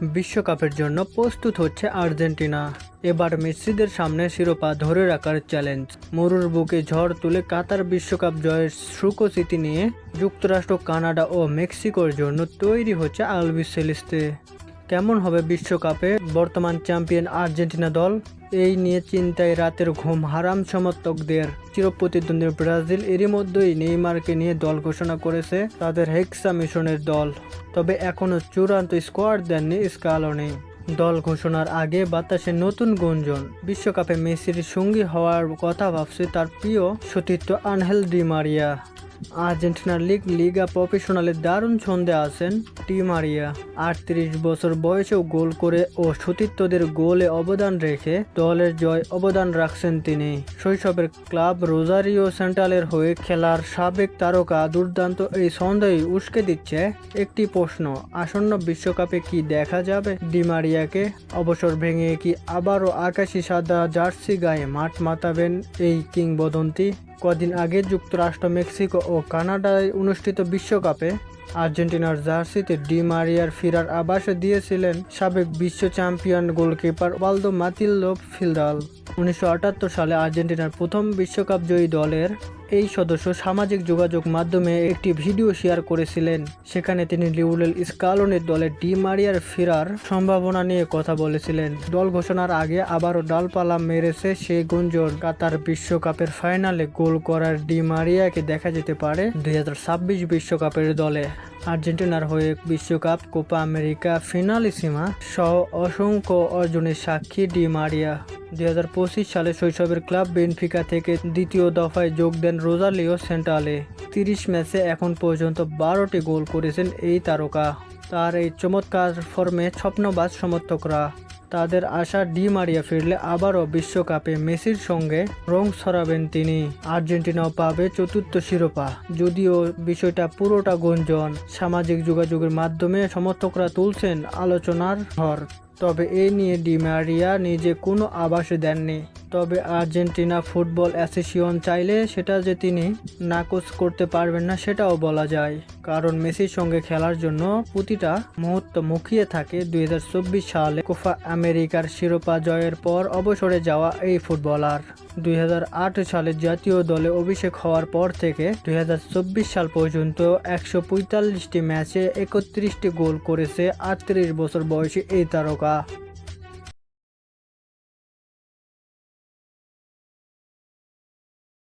বিশ্বকাপের জন্য প্রস্তুত হচ্ছে আর্জেন্টিনা। এবার মেসিদের সামনে শিরোপা ধরে রাখার চ্যালেঞ্জ। মরুর বুকে ঝড় তুলে কাতার বিশ্বকাপ জয়ের সুখস্মৃতি নিয়ে যুক্তরাষ্ট্র, কানাডা ও মেক্সিকোর জন্য তৈরি হচ্ছে আলবিসেলেস্তে। কেমন হবে বিশ্বকাপে বর্তমান চ্যাম্পিয়ন আর্জেন্টিনা দল? এই নিয়ে চিন্তায় রাতের ঘুম হারাম সমর্থকদের। চিরপ্রতিদ্বন্দ্বী ব্রাজিল এরই মধ্যেই নেইমারকে নিয়ে দল ঘোষণা করেছে তাদের হেক্সা মিশনের দল। তবে এখনও চূড়ান্ত স্কোয়াড দেননি স্কালোনি। দল ঘোষণার আগে বাতাসে নতুন গুঞ্জন। বিশ্বকাপে মেসির সঙ্গী হওয়ার কথা ভাবছে তার প্রিয় সতীর্থ আনহেল ডি মারিয়া। আর্জেন্টিনার লিগা প্রফেশনালে দারুণ ছন্দে আছেন ডি মারিয়া। 38 বছর বয়সেও গোল করে ও সতীর্থদের গোলে অবদান রেখে দলের জয় অবদান রাখছেন তিনি। শৈশবের ক্লাব রোজারিও সেন্ট্রালের হয়ে খেলার সাবেক তারকা দুর্দান্ত এই ছন্দেই উস্কে দিচ্ছে একটি প্রশ্ন, আসন্ন বিশ্বকাপে কি দেখা যাবে ডি মারিয়াকে? অবসর ভেঙে কি আবারও আকাশি সাদা জার্সি গায়ে মাঠ মাতাবেন এই কিংবদন্তি? কদিন আগে যুক্তরাষ্ট্র, মেক্সিকো ও কানাডায় অনুষ্ঠিত বিশ্বকাপে আর্জেন্টিনার জার্সিতে ডি মারিয়ার ফেরার আভাস দিয়েছিলেন সাবেক বিশ্ব চ্যাম্পিয়ন গোলকিপার ওয়ালদো মাতিল্লো ফিদাল। 1978 সালে আর্জেন্টিনার প্রথম বিশ্বকাপ জয়ী দলের এই সদস্য সামাজিক যোগাযোগ মাধ্যমে একটি ভিডিও শেয়ার করেছিলেন। সেখানে তিনি লিওনেল স্কালোনির দলে ডি মারিয়ার ফেরার সম্ভাবনা নিয়ে কথা বলেছিলেন। দল ঘোষণার আগে আবারও ডালপালা মেরেছে সেই গুঞ্জন। কাতার বিশ্বকাপের ফাইনালে গোল করার ডি মারিয়াকে দেখা যেতে পারে 2026 বিশ্বকাপের দলে। আর্জেন্টিনার হয়ে বিশ্বকাপ, কোপা আমেরিকা, ফিনালিসিমা সহ অসংখ্য অর্জনের সাক্ষী ডি মারিয়া। 2025 সালে শৈশবের ক্লাব বেনফিকা থেকে দ্বিতীয় দফায় যোগ দেন রোজারিও সেন্ট্রালে। 30 ম্যাচে এখন পর্যন্ত 12টি গোল করেছেন এই তারকা। তার এই চমৎকার ফর্মে স্বপ্নবাজ সমর্থকরা। তাদের আশা ডি মারিয়া ফিরলে আবারও বিশ্বকাপে মেসির সঙ্গে রং ছড়াবেন তিনি। আর্জেন্টিনাও পাবে চতুর্থ শিরোপা। যদিও বিষয়টা পুরোটা গুঞ্জন, সামাজিক যোগাযোগের মাধ্যমে সমর্থকরা তুলছেন আলোচনার ঝড়। তবে এ নিয়ে ডি মারিয়া নিজে কোনো আভাস দেননি। তবে আর্জেন্টিনা ফুটবল অ্যাসোসিয়েশন চাইলে সেটা যে তিনি নাকচ করতে পারবেন না সেটাও বলা যায়। কারণ মেসির সঙ্গে খেলার জন্য প্রতিটা মুহূর্ত মুখিয়ে থাকে 2024 সালে কোপা আমেরিকার শিরোপা জয়ের পর অবসরে যাওয়া এই ফুটবলার। 2008 সালে জাতীয় দলে অভিষেক হওয়ার পর থেকে 2024 সাল পর্যন্ত 145টি ম্যাচে 31টি গোল করেছে 38 বছর বয়সী এই তারকা।